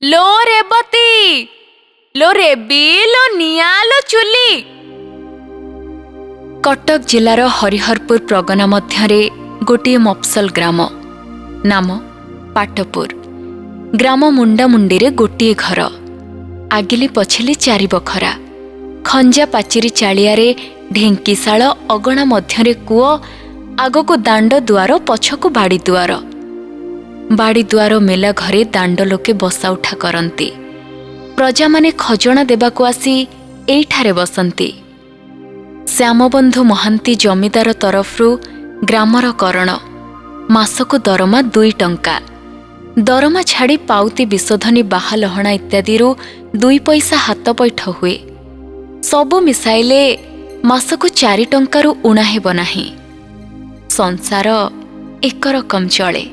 लो रेबती लो रेबी लो निया लो चुली। कटक जिलार हरिहरपुर प्रगना मध्यरे गोटे मफसल ग्राम नाम पाटपुर। ग्राम मुंडा मुंडी गोटे घर, आगिली पछिली चारि बखरा, खंजा पाचिरी चालियारे ढेंकीशाल, अगणा मध्यरे कूଅ, आगको दांड दुआर, पछकु बाड़ी दुआर। बाड़ी दुआर मेला घरे दांड लोके बसा उठा करती। प्रजा माने खजणा देबाकू आसी एइठारे बसंती। श्यामबंधु महांती जमीदार तरफरु ग्रामर करण, मासकु दरमा 2 टंका। दरमा छाड़ी पाउती विशोधनी बाहालहणा इत्यादि 2 पैसा हाथ पैठ हुए। सबु मिसाइले मासकु 4 टंकारु उणा हेब नाही। संसार एक रकम चले,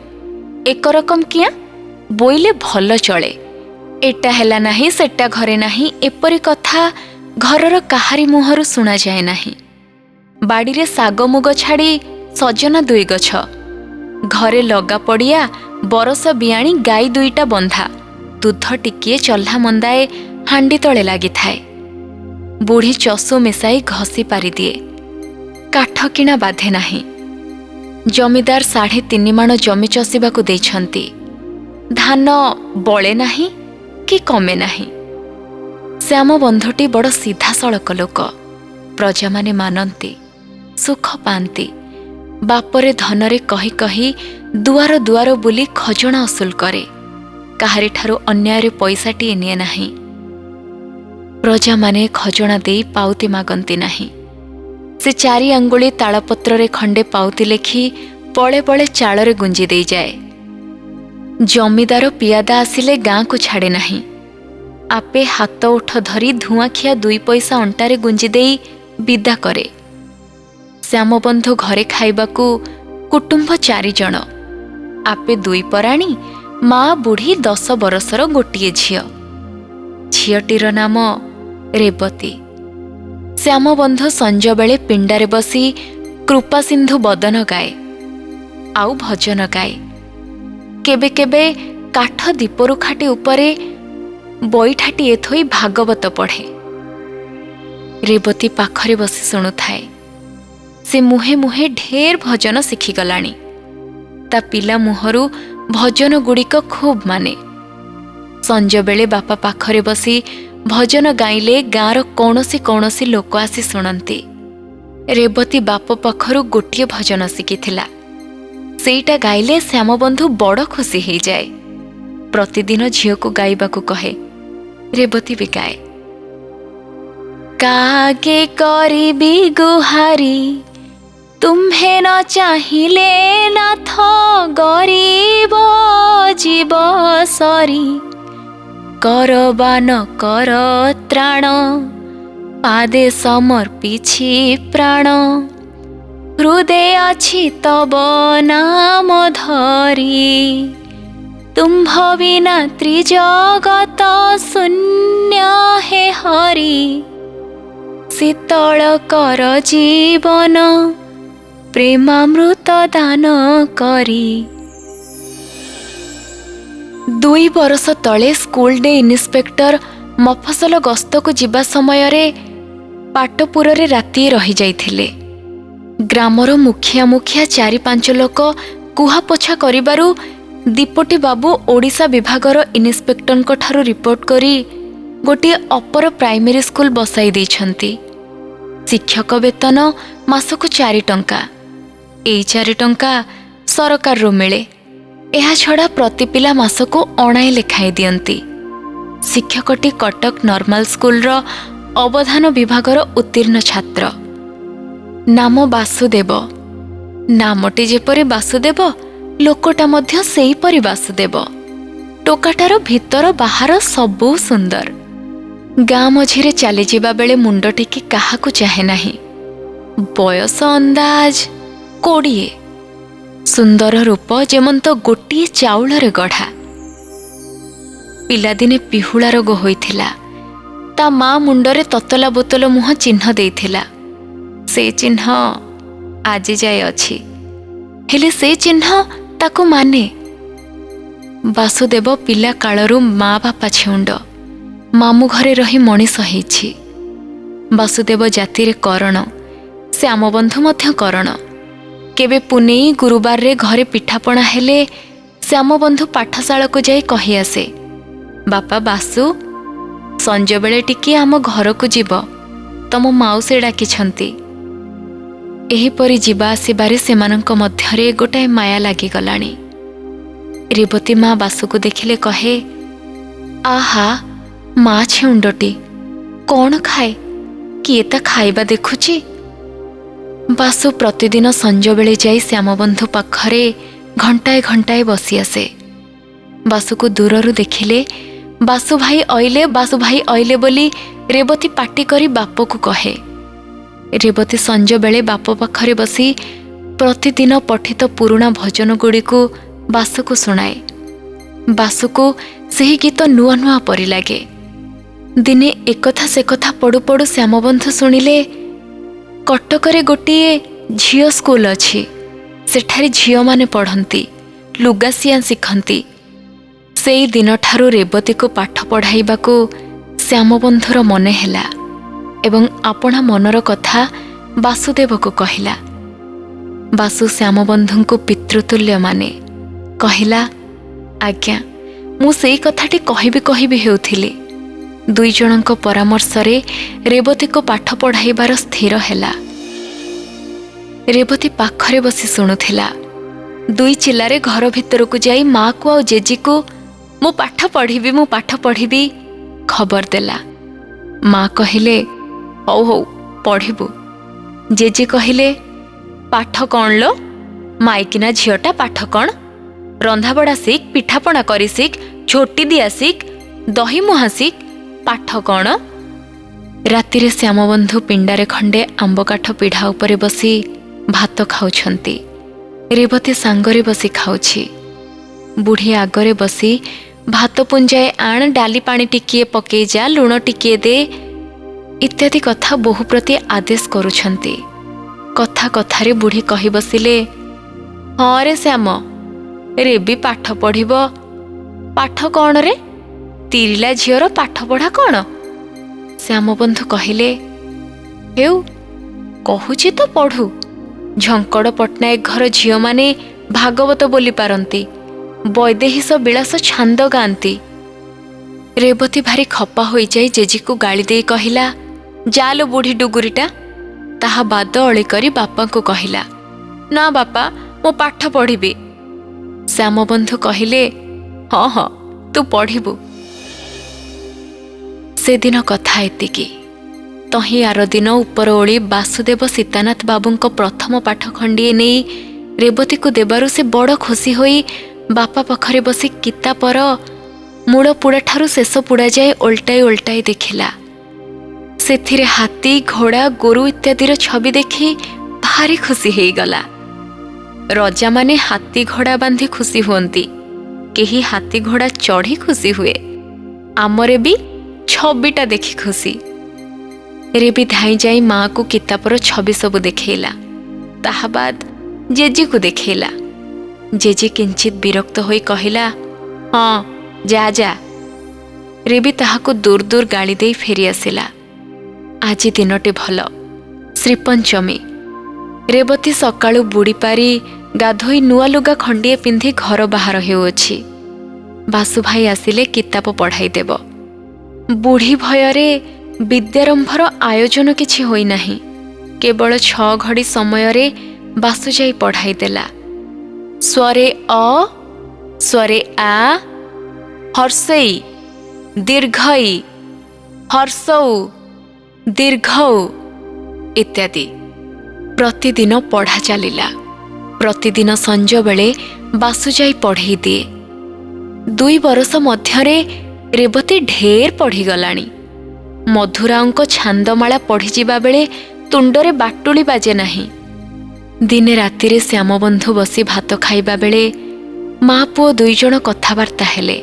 एक रकम किया बोइले भल चले। एटा हेला नाही सेटा घरे नाही, एपरी कथा घरर काहारी मुहरु सुना जाए नाही। बाड़ीरे साग मुग छाड़ी सजना 2 गछ, घरे लगा पड़िया, बरस बियाणी गाई 2टा बंधा, दूध टिकिए चल्हा मंदाए हांडी तले लागी थाए। बुढ़ी चसु मिसाई घसी पारि दिए, काठ किणा बाधे नाही। जमीदार 3.5 माण जमी चषिबाकू देइछंती। धान बळे नाही कि कमे नाही। श्याम बंधुटी बड़ सीधा सड़क लोक, प्रजा माने मानती, सुख पाती। बापरे धनरे कही कही दुआर दुआर बुली खजणा असुल करे, काहारी ठारू अन्यायरे पैसाटिए निए नाही। प्रजा माने खजणा देई पाउती मागंती नाही। से 4 आंगुली तालपत्रे खंडे पाउती लेखि पले पले चाଳରେ गुंजी देई जाए। जमीदार पियादा आसिले गाँ को छाड़े नाही। आपे हाथ उठ धरी धुआखिया 2 पैसा अंटारे गुंजी देई विदा करे। श्यामबंधु घरे खाइबाकू कुटुंब 4 जण, आपे 2 पराणी, माँ बुढ़ी 10 बरसर गोटिए झियो। झियटीर नाम रेबती। श्यामबंधु संज बेले पिंडारे बसी कृपा सिंधु बदन गाए, आउ भजन गाए। केबे केबे काठ दीपरु खाटी उपरे बैठाटी एथोई भागवत पढ़े। रेबती पाखरे बसी शुणु थाए। से मुहे मुहे ढेर भजन शिखिगलाणी। ता पिला मुहरु भजन गुड़िक खूब माने। संज बेले बापा पाखरे बसी भजन गाइले गाँर कौनसी कौनसी लोक आसी शुणती। रेबती बाप पाखरु गोटिए भजन शिखिथिला, सेईटा गाइले श्यामबंधु बड़ खुशी हो जाए। प्रतिदिन झियो को गाइबाकू कहे, रेबती भी गाए। कागे करिबी गुहारी, तुम्हे न चाहिले नाथ, गरीब जीव सरी, करबा न कर त्राण, पादे समर्पिछि प्राण, हृदय अछि तब नाम धरी, तुम्भ बिना त्रिजगत शून्य हे हरि, शीतल कर जीवन प्रेमामृत दान करी। 2 बरस तले स्कूल डे इन्स्पेक्टर मफसल गस्त को जिबा समय रे पाटपुर रे राति रही जाइथिले। ग्रामर मुखिया मुखिया 4-5 लोक कुहापोछा करिबारु दीपटी बाबू ओडिशा विभागर इन्स्पेक्टर को ठारू रिपोर्ट करी गोटे अपर प्राइमरी स्कूल बसाई देइछंती। शिक्षक वेतन मासकु 4 टंका। एई 4 टंका सरकार रो मिले। एहा छड़ा प्रति पिला मासकु 9 लेखाई दियंती। शिक्षकटी कटक नॉर्मल स्कूल रो अवधान विभागर उत्तीर्ण छात्र। नाम वासुदेव। नामटी जेपरि वासुदेव, लोकटा मध्य सेहीपरि वासुदेव। टोकाटार भितर बाहर सबु सुंदर। गाँ मझिरे चली जिबा बेले मुंड टेकी काहाकू चाहे नाही। बयस अंदाज 20। सुंदर रूप जेमंत गोटिए चाउलरे गढ़ा। पिलादिने पिहुला रोग होइथिला। ता माँ मुंडरे ततला बोतल मुह चिन्ह देइथिला। से चिन्ह आज जाए अछि, हेले से चिन्ह ताको माने। ବାସୁଦେବ ପିଲା କାଳରୁ ମା ବାପା ଛେଉଣ୍ଡ, ମାମୁଁ ଘରେ ରହି ମଣିଷ ହେଇଛି। ବାସୁଦେବ ଜାତିରେ କରଣ, ଶ୍ୟାମବନ୍ଧୁ ମଧ୍ୟ କରଣ। କେବେ ପୁନେଇ ଗୁରୁବାରରେ ଘରେ ପିଠାପଣା ହେଲେ ଶ୍ୟାମବନ୍ଧୁ ପାଠଶାଳାକୁ ଯାଇ କହି ଆସେ, ବାପା ବାସୁ, ସଞ୍ଜବେଳେ ଟିକିଏ ଆମ ଘରକୁ ଯିବ, ତମ ମାଉସୀ ଡାକିଛନ୍ତି। ଏହିପରି ଯିବା ଆସିବାରେ ସେମାନଙ୍କ ମଧ୍ୟରେ ଗୋଟାଏ ମାୟା ଲାଗିଗଲାଣି। ରେବତୀ ମା ବାସୁକୁ ଦେଖିଲେ କହେ, ଆହା ମା ଛେଉଣ୍ଡଟି, କ'ଣ ଖାଏ, କିଏ ତା ଖାଇବା ଦେଖୁଛି। ବାସୁ ପ୍ରତିଦିନ ସଞ୍ଜବେଳେ ଯାଇ ଶ୍ୟାମବନ୍ଧୁ ପାଖରେ ଘଣ୍ଟାଏ ଘଣ୍ଟାଏ ବସି ଆସେ। ବାସୁକୁ ଦୂରରୁ ଦେଖିଲେ ବାସୁ ଭାଇ ଅଇଲେ ବୋଲି ରେବତୀ ପାଟି କରି ବାପକୁ କହେ। ରେବତୀ ସଞ୍ଜବେଳେ ବାପ ପାଖରେ ବସି ପ୍ରତିଦିନ ପଠିତ ପୁରୁଣା ଭଜନଗୁଡ଼ିକୁ ବାସୁକୁ ଶୁଣାଏ। ବାସୁକୁ ସେହି ଗୀତ ନୂଆ ନୂଆ ପରି ଲାଗେ। ଦିନେ ଏକଥା ସେକଥା ପଡ଼ୁ ପଡ଼ୁ ଶ୍ୟାମବନ୍ଧୁ ଶୁଣିଲେ, କଟକରେ ଗୋଟିଏ ଝିଅ ସ୍କୁଲ ଅଛି, ସେଠାରେ ଝିଅମାନେ ପଢ଼ନ୍ତି, ଲୁଗାସିଆଁ ଶିଖନ୍ତି। ସେଇ ଦିନଠାରୁ ରେବତୀକୁ ପାଠ ପଢ଼ାଇବାକୁ ଶ୍ୟାମବନ୍ଧୁର ମନେ ହେଲା ଏବଂ ଆପଣା ମନର କଥା ବାସୁଦେବକୁ କହିଲା। ବାସୁ ଶ୍ୟାମବନ୍ଧୁଙ୍କୁ ପିତୃତୁଲ୍ୟ ମାନେ। କହିଲା, ଆଜ୍ଞା, ମୁଁ ସେଇ କଥାଟି କହିବି ହେଉଥିଲି। ଦୁଇ ଜଣଙ୍କ ପରାମର୍ଶରେ ରେବତୀକୁ ପାଠ ପଢ଼ାଇବାର ସ୍ଥିର ହେଲା। ରେବତୀ ପାଖରେ ବସି ଶୁଣୁଥିଲା। ଦୁଇ ଚିଲାରେ ଘର ଭିତରକୁ ଯାଇ ମା'କୁ ଆଉ ଜେଜିକୁ ମୁଁ ପାଠ ପଢ଼ିବି ଖବର ଦେଲା। ମା କହିଲେ, ହଉ ହଉ ପଢ଼ିବୁ। ଜେଜେ କହିଲେ, ପାଠ କ'ଣ ଲୋ, ମାଇକିନା ଝିଅଟା ପାଠ କ'ଣ? ରନ୍ଧାବଢ଼ା ଶିଖ, ପିଠାପଣା କରି ଶିଖ, ଝୋଟି ଦିଆ ଶିଖ, ଦହି ମୁହାଁ ଶିଖ, ପାଠ କ'ଣ? ରାତିରେ ଶ୍ୟାମବନ୍ଧୁ ପିଣ୍ଡାରେ ଖଣ୍ଡେ ଆମ୍ବକାଠ ପିଢ଼ା ଉପରେ ବସି ଭାତ ଖାଉଛନ୍ତି। ରେବତୀ ସାଙ୍ଗରେ ବସି ଖାଉଛି। ବୁଢ଼ୀ ଆଗରେ ବସି ଭାତ ପୁଞ୍ଜାଏ ଆଣ, ଡାଲି ପାଣି ଟିକିଏ ପକେଇ ଯା, ଲୁଣ ଟିକିଏ ଦେ ଇତ୍ୟାଦି କଥା ବୋହୂ ପ୍ରତି ଆଦେଶ କରୁଛନ୍ତି। କଥା କଥାରେ ବୁଢ଼ୀ କହି ବସିଲେ, ହଁ ରେ ଶ୍ୟାମ, ରେବି ପାଠ ପଢ଼ିବ। ପାଠ କ'ଣ ରେ? ତିରିଲା ଝିଅର ପାଠପଢ଼ା କ'ଣ? ଶ୍ୟାମବନ୍ଧୁ କହିଲେ, ହେଉ କହୁଛି ତ ପଢ଼ୁ। ଝଙ୍କଡ଼ ପଟ୍ଟନାୟକ ଘର ଝିଅମାନେ ଭାଗବତ ବୋଲି ପାରନ୍ତି, ବୈଦେହୀଶ ବିଳାସ ଛାନ୍ଦ ଗାଆନ୍ତି। ରେବତୀ ଭାରି ଖପା ହୋଇଯାଇ ଜେଜିକୁ ଗାଳି ଦେଇ କହିଲା, ଯାଲୋ ବୁଢ଼ୀ ଡୁଗୁରିଟା। ତାହା ବାଦ ଅଳି କରି ବାପାଙ୍କୁ କହିଲା, ନା ବାପା, ମୁଁ ପାଠ ପଢ଼ିବି। ଶ୍ୟାମବନ୍ଧୁ କହିଲେ, ହଁ ହଁ ତୁ ପଢ଼ିବୁ। ସେଦିନ କଥା ଏତିକି। ତହିଁ ଆର ଦିନ ଉପର ଓଳି ବାସୁଦେବ ସୀତାନାଥ ବାବୁଙ୍କ ପ୍ରଥମ ପାଠ ଖଣ୍ଡିଏ ନେଇ ରେବତୀକୁ ଦେବାରୁ ସେ ବଡ଼ ଖୁସି ହୋଇ ବାପା ପାଖରେ ବସି କିତାପର ମୂଳ ପୁଡ଼ାଠାରୁ ଶେଷ ପୁଡ଼ା ଯାଏ ଓଲଟାଇ ଦେଖିଲା। ସେଥିରେ ହାତୀ, ଘୋଡ଼ା, ଗୋରୁ ଇତ୍ୟାଦିର ଛବି ଦେଖି ଭାରି ଖୁସି ହେଇଗଲା। ରଜାମାନେ ହାତୀ ଘୋଡ଼ା ବାନ୍ଧି ଖୁସି ହୁଅନ୍ତି, କେହି ହାତୀ ଘୋଡ଼ା ଚଢ଼ି ଖୁସି ହୁଏ। ଆମରେ ବି ଛବିଟା ଦେଖି ଖୁସି। ରେବି ଧାଇଁ ଯାଇ ମା'କୁ କିତାପର ଛବି ସବୁ ଦେଖେଇଲା। ତାହା ବାଦ ଜେଜିକୁ ଦେଖେଇଲା। ଜେଜେ କିଞ୍ଚିତ୍ ବିରକ୍ତ ହୋଇ କହିଲା, ହଁ ଯା। ରେବି ତାହାକୁ ଦୂର ଗାଳି ଦେଇ ଫେରି ଆସିଲା। ଆଜି ଦିନଟି ଭଲ, ଶ୍ରୀପଞ୍ଚମୀ। ରେବତୀ ସକାଳୁ ବୁଡ଼ି ପାରି ଗାଧୋଇ ନୂଆ ଲୁଗା ଖଣ୍ଡିଏ ପିନ୍ଧି ଘର ବାହାର ହେଉଅଛି। ବାସୁଭାଇ ଆସିଲେ କିତାପ ପଢ଼ାଇଦେବ। ବୁଢ଼ୀ ଭୟରେ ବିଦ୍ୟାରମ୍ଭର ଆୟୋଜନ କିଛି ହୋଇନାହିଁ। କେବଳ 6 ଘଡ଼ି ସମୟରେ ବାସୁ ଯାଇ ପଢ଼ାଇଦେଲା। ସ୍ୱରେ ଅ, ସ୍ୱରେ ଆ, ହର୍ଷେଇ ଦୀର୍ଘଇ, ହର୍ଷଉ ଦୀର୍ଘଉ ଇତ୍ୟାଦି। ପ୍ରତିଦିନ ପଢ଼ା ଚାଲିଲା। ପ୍ରତିଦିନ ସଞ୍ଜବେଳେ ବାସୁ ଯାଇ ପଢ଼େଇ ଦିଏ। 2 ବରଷ ମଧ୍ୟରେ ରେବତୀ ଢେର ପଢ଼ିଗଲାଣି। ମଧୁରାଓଙ୍କ ଛାନ୍ଦମାଳା ପଢ଼ିଯିବା ବେଳେ ତୁଣ୍ଡରେ ବାଟୁଳି ବାଜେ ନାହିଁ। ଦିନେ ରାତିରେ ଶ୍ୟାମବନ୍ଧୁ ବସି ଭାତ ଖାଇବା ବେଳେ ମା ପୁଅ 2 ଜଣ କଥାବାର୍ତ୍ତା ହେଲେ।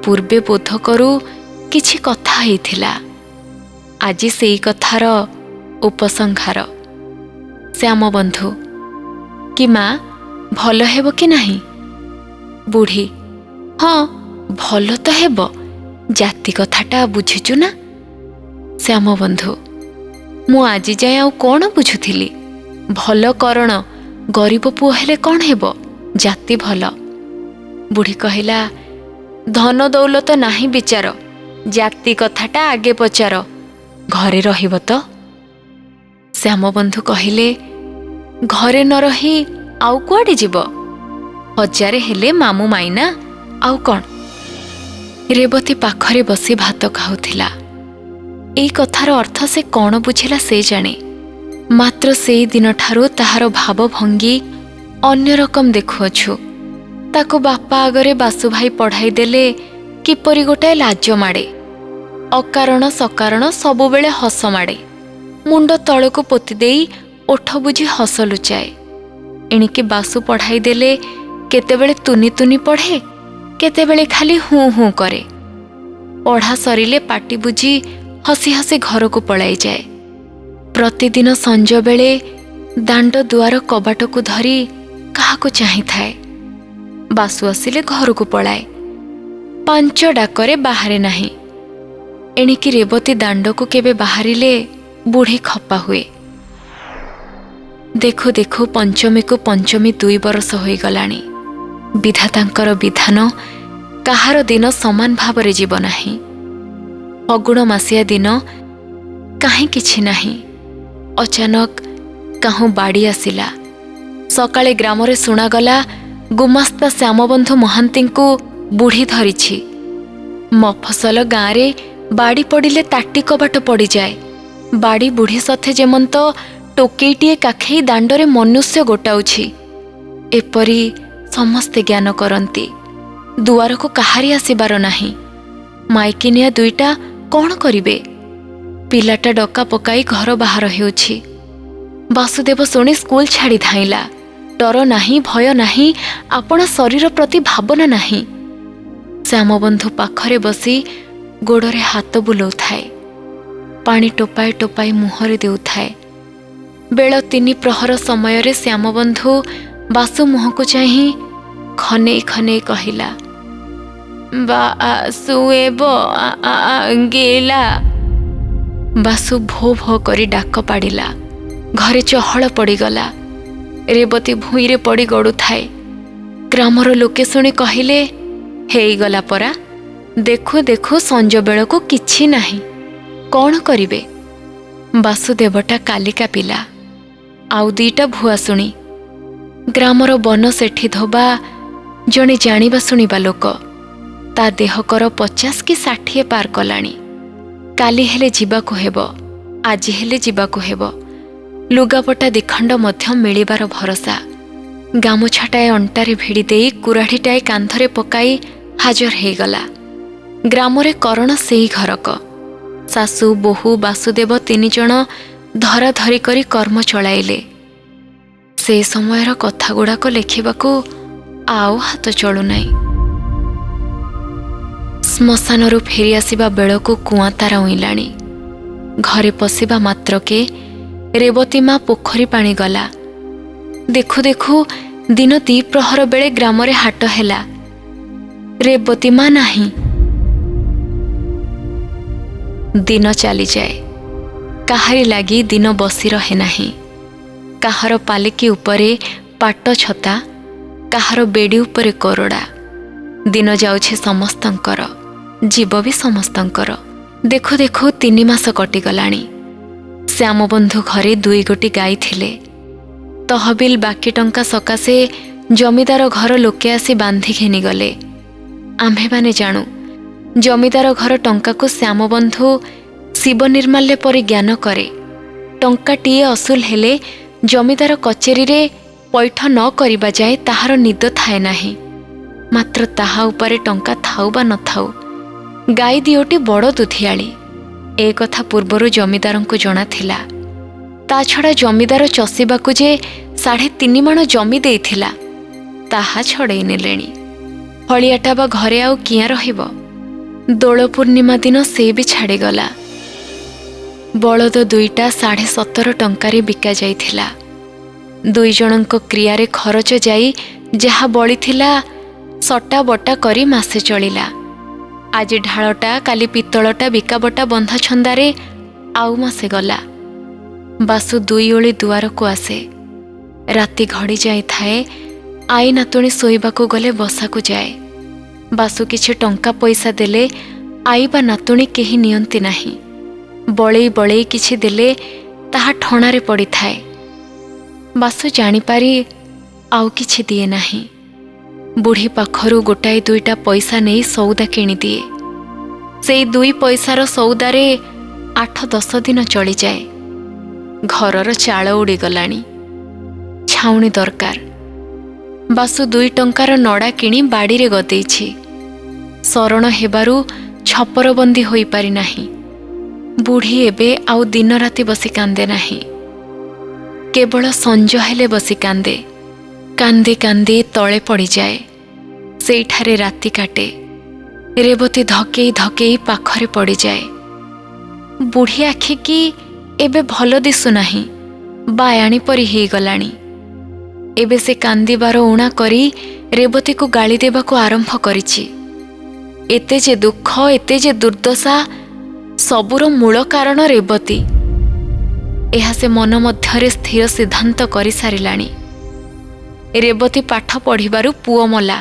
ପୂର୍ବେ ବୋଧ କରୁ କିଛି କଥା ହେଇଥିଲା। ଆଜି ସେଇ କଥାର ଉପସଂହାର। ଶ୍ୟାମବନ୍ଧୁ, କି ମା ଭଲ ହେବ କି ନାହିଁ? ବୁଢ଼ୀ, ହଁ ଭଲ ତ ହେବ, ଜାତି କଥାଟା ବୁଝିଛୁ ନା? ଶ୍ୟାମ ବନ୍ଧୁ, ମୁଁ ଆଜି ଯାଏ ଆଉ କ'ଣ ବୁଝୁଥିଲି? ଭଲ କରଣ, ଗରିବ ପୁଅ ହେଲେ କ'ଣ ହେବ, ଜାତି ଭଲ। ବୁଢ଼ୀ କହିଲା, ଧନ ଦୌଲତ ନାହିଁ ବିଚାର, ଜାତି କଥାଟା ଆଗେ ପଚାର, ଘରେ ରହିବ ତ? ଶ୍ୟାମବନ୍ଧୁ କହିଲେ, ଘରେ ନ ରହି ଆଉ କୁଆଡ଼େ ଯିବ? ହଜାରେ ହେଲେ ମାମୁଁ ମାଇନା, ଆଉ କ'ଣ? ରେବତୀ ପାଖରେ ବସି ଭାତ ଖାଉଥିଲା। ଏଇ କଥାର ଅର୍ଥ ସେ କ'ଣ ବୁଝିଲା ସେ ଜାଣେ। ମାତ୍ର ସେଇ ଦିନଠାରୁ ତାହାର ଭାବଭଙ୍ଗୀ ଅନ୍ୟ ରକମ ଦେଖୁଅଛୁ। ତାକୁ ବାପା ଆଗରେ ବାସୁଭାଇ ପଢ଼ାଇ ଦେଲେ କିପରି ଗୋଟାଏ ଲାଜ ମାଡ଼େ। ଅକାରଣ ସକାରଣ ସବୁବେଳେ ହସ ମାଡ଼େ। ମୁଣ୍ଡ ତଳକୁ ପୋତି ଦେଇ ଓଠ ବୁଝି ହସ ଲୁଚାଏ। ଏଣିକି ବାସୁ ପଢ଼ାଇ ଦେଲେ କେତେବେଳେ ତୁନି ତୁନି ପଢ଼େ, କେତେବେଳେ ଖାଲି ହୁଁ ହୁଁ କରେ। ପଢ଼ା ସରିଲେ ପାଟି ବୁଜି ହସି ହସି ଘରକୁ ପଳାଇଯାଏ। ପ୍ରତିଦିନ ସଞ୍ଜବେଳେ ଦାଣ୍ଡ ଦୁଆର କବାଟକୁ ଧରି କାହାକୁ ଚାହିଁଥାଏ। ବାସୁ ଆସିଲେ ଘରକୁ ପଳାଏ। 5 ଡାକରେ ବାହାରେ ନାହିଁ। ଏଣିକି ରେବତୀ ଦାଣ୍ଡକୁ କେବେ ବାହାରିଲେ ବୁଢ଼ୀ ଖପା ହୁଏ। ଦେଖୁ ଦେଖୁ ପଞ୍ଚମୀକୁ ପଞ୍ଚମୀ 2 ବରଷ ହୋଇଗଲାଣି। ବିଧାତାଙ୍କର ବିଧାନ, କାହାର ଦିନ ସମାନ ଭାବରେ ଯିବ ନାହିଁ। ଫଗୁଣ ମାସିଆ ଦିନ କାହିଁ କିଛି ନାହିଁ। ଅଚାନକ କାହୁଁ ବାଡ଼ି ଆସିଲା। ସକାଳେ ଗ୍ରାମରେ ଶୁଣାଗଲା, ଗୁମାସ୍ତା ଶ୍ୟାମବନ୍ଧୁ ମହାନ୍ତିଙ୍କୁ ବୁଢ଼ୀ ଧରିଛି। ମଫସଲ ଗାଁରେ ବାଡ଼ି ପଡ଼ିଲେ ତାଟି କବାଟ ପଡ଼ିଯାଏ। ବାଡ଼ି ବୁଢ଼ୀ ସଥେ ଯେମନ୍ତ ଟୋକେଇଟିଏ କାଖେଇ ଦାଣ୍ଡରେ ମନୁଷ୍ୟ ଗୋଟାଉଛି, ଏପରି ସମସ୍ତେ ଜ୍ଞାନ କରନ୍ତି। ଦୁଆରକୁ କାହାରି ଆସିବାର ନାହିଁ। ମାଇକିନିଆ 2ଟା କ'ଣ କରିବେ? ପିଲାଟା ଡକା ପକାଇ ଘର ବାହାର ହେଉଛି। ବାସୁଦେବ ଶୁଣି ସ୍କୁଲ ଛାଡ଼ି ଧାଇଁଲା। ଡର ନାହିଁ, ଭୟ ନାହିଁ, ଆପଣା ଶରୀର ପ୍ରତି ଭାବନା ନାହିଁ। ଶ୍ୟାମବନ୍ଧୁ ପାଖରେ ବସି ଗୋଡ଼ରେ ହାତ ବୁଲଉଥାଏ। ପାଣି ଟୋପାଏ ଟୋପାଏ ମୁହଁରେ ଦେଉଥାଏ। ବେଳ 3 ପ୍ରହର ସମୟରେ ଶ୍ୟାମବନ୍ଧୁ ବାସୁ ମୁହଁକୁ ଚାହିଁ ଖନେଇ ଖନେଇ କହିଲା, ବାସୁ ଏବ ଗେଲା। ବାସୁ ଭୋ ଭୋ କରି ଡାକ ପାଡ଼ିଲା। ଘରେ ଚହଳ ପଡ଼ିଗଲା। ରେବତୀ ଭୂଇଁରେ ପଡ଼ି ଗଡ଼ୁଥାଏ। ଗ୍ରାମର ଲୋକେ ଶୁଣି କହିଲେ, ହେଇଗଲା ପରା, ଦେଖୁ ଦେଖୁ ସଞ୍ଜ ବେଳକୁ କିଛି ନାହିଁ, କ'ଣ କରିବେ? ବାସୁଦେବଟା କାଲିକା ପିଲା, ଆଉ 2ଟା ଭୁଆସୁଣୀ। ଗ୍ରାମର ବନ ସେଠି ଧୋବା ଜଣେ ଜାଣିବା ଶୁଣିବା ଲୋକ। ତା ଦେହକର 50 କି 60 ପାର କଲାଣି। କାଲି ହେଲେ ଯିବାକୁ ହେବ, ଆଜି ହେଲେ ଯିବାକୁ ହେବ। ଲୁଗାପଟା 2 ଖଣ୍ଡ ମଧ୍ୟ ମିଳିବାର ଭରସା। ଗାମୁଛାଟାଏ ଅଣ୍ଟାରେ ଭିଡ଼ି ଦେଇ କୁରାଢ଼ିଟାଏ କାନ୍ଧରେ ପକାଇ ହାଜର ହେଇଗଲା। ଗ୍ରାମରେ କରଣ ସେଇ ଘରକ। ଶାଶୁ ବୋହୂ ବାସୁଦେବ 3 ଜଣ ଧରାଧରି କରି କର୍ମ ଚଳାଇଲେ। ସେ ସମୟର କଥାଗୁଡ଼ାକ ଲେଖିବାକୁ ଆଉ ହାତ ଚଳୁନାହିଁ। ଶ୍ମଶାନରୁ ଫେରିଆସିବା ବେଳକୁ କୁଆଁ ତାରା ଉଇଁଲାଣି। ଘରେ ପଶିବା ମାତ୍ରକେ ରେବତୀ ମା ପୋଖରୀ ପାଣି ଗଲା। ଦେଖୁ ଦେଖୁ ଦିନ 2 ପ୍ରହର ବେଳେ ଗ୍ରାମରେ ହାଟ ହେଲା। ରେବତୀ ମା ନାହିଁ। ଦିନ ଚାଲିଯାଏ। କାହାରି ଲାଗି ଦିନ ବସି ରହେ ନାହିଁ। କାହାର ପାଲିକି ଉପରେ ପାଟ ଛତା, କାହାର ବେଡ଼ି ଉପରେ କୋରଡ଼ା। ଦିନ ଯାଉଛି ସମସ୍ତଙ୍କର, ଯିବ ବି ସମସ୍ତଙ୍କର। ଦେଖୁ ଦେଖୁ 3 ମାସ କଟିଗଲାଣି। ଶ୍ୟାମବନ୍ଧୁ ଘରେ 2 ଗୋଟି ଗାଈ ଥିଲେ। ତହବିଲ ବାକି ଟଙ୍କା ସକାଶେ ଜମିଦାର ଘର ଲୋକେ ଆସି ବାନ୍ଧି ଘେନିଗଲେ। ଆମ୍ଭେମାନେ ଜାଣୁ, ଜମିଦାର ଘର ଟଙ୍କାକୁ ଶ୍ୟାମବନ୍ଧୁ ଶିବ ନିର୍ମାଲ୍ୟ ପରି ଜ୍ଞାନ କରେ। ଟଙ୍କାଟିଏ ଅସୁଲ ହେଲେ ଜମିଦାର କଚେରୀରେ ପୈଠ ନ କରିବା ଯାଏ ତାହାର ନିଦ ଥାଏ ନାହିଁ। ମାତ୍ର ତାହା ଉପରେ ଟଙ୍କା ଥାଉ ବା ନଥାଉ, ଗାଈ 2ଟି ବଡ଼ ଦୁଧିଆଳି। ଏ କଥା ପୂର୍ବରୁ ଜମିଦାରଙ୍କୁ ଜଣାଥିଲା। ତା ଛଡ଼ା ଜମିଦାର ଚଷିବାକୁ ଯେ 3.5 ମାଣ ଜମି ଦେଇଥିଲା, ତାହା ଛଡ଼େଇ ନେଲେଣି। ହଳିଆଟା ବା ଘରେ ଆଉ କିଆଁ ରହିବ? ଦୋଳ ପୂର୍ଣ୍ଣିମା ଦିନ ସେ ବି ଛାଡ଼ିଗଲା। ବଳଦ 2ଟା 17.5 ଟଙ୍କାରେ ବିକା ଯାଇଥିଲା। 2 ଜଣଙ୍କ କ୍ରିୟାରେ ଖରଚ ଯାଇ ଯାହା ବଳିଥିଲା ସଟା ବଟା କରି ମାସେ ଚଳିଲା। ଆଜି ଢାଳଟା କାଲି ପିତ୍ତଳଟା ବିକାବଟା ବନ୍ଧା ଛନ୍ଦାରେ ଆଉ ମାସେ ଗଲା। ବାସୁ ଦୁଇ ଓଳି ଦୁଆରକୁ ଆସେ। ରାତି ଘଡ଼ି ଯାଇଥାଏ। ଆଈ ନାତୁଣୀ ଶୋଇବାକୁ ଗଲେ ବସାକୁ ଯାଏ। ବାସୁ କିଛି ଟଙ୍କା ପଇସା ଦେଲେ ଆଈ ବା ନାତୁଣୀ କେହି ନିଅନ୍ତି ନାହିଁ। ବଳେଇ ବଳେଇ କିଛି ଦେଲେ ତାହା ଠଣାରେ ପଡ଼ିଥାଏ। ବାସୁ ଜାଣିପାରି ଆଉ କିଛି ଦିଏ ନାହିଁ। ବୁଢ଼ୀ ପାଖରୁ ଗୋଟାଏ ଦୁଇଟା ପଇସା ନେଇ ସଉଦା କିଣିଦିଏ। ସେଇ 2 ପଇସାର ସଉଦାରେ 8-10 ଦିନ ଚଳିଯାଏ। ଘରର ଚାଳ ଉଡ଼ିଗଲାଣି। ଛାଉଣି ଦରକାର। ବାସୁ 2 ଟଙ୍କାର ନଡ଼ା କିଣି ବାଡ଼ିରେ ଗଦେଇଛି। ଶରଣ ହେବାରୁ ଛପରବନ୍ଦୀ ହୋଇପାରି ନାହିଁ। ବୁଢ଼ୀ ଏବେ ଆଉ ଦିନ ରାତି ବସି କାନ୍ଦେ ନାହିଁ। କେବଳ ସଞ୍ଜ ହେଲେ ବସି କାନ୍ଦେ। କାନ୍ଦି କାନ୍ଦି ତଳେ ପଡ଼ିଯାଏ। ସେଇଠାରେ ରାତି କାଟେ। ରେବତୀ ଧକେଇ ଧକେଇ ପାଖରେ ପଡ଼ିଯାଏ। ବୁଢ଼ୀ ଆଖିକି ଏବେ ଭଲ ଦିଶୁନାହିଁ। ବାୟାଣୀ ପରି ହେଇଗଲାଣି। ଏବେ ସେ କାନ୍ଦିବାର ଊଣା କରି ରେବତୀକୁ ଗାଳି ଦେବାକୁ ଆରମ୍ଭ କରିଛି। ଏତେ ଯେ ଦୁଃଖ, ଏତେ ଯେ ଦୁର୍ଦ୍ଦଶା, ସବୁର ମୂଳ କାରଣ ରେବତୀ। ଏହା ସେ ମନ ମଧ୍ୟରେ ସ୍ଥିର ସିଦ୍ଧାନ୍ତ କରିସାରିଲାଣି। ରେବତୀ ପାଠ ପଢ଼ିବାରୁ ପୁଅ ମଲା,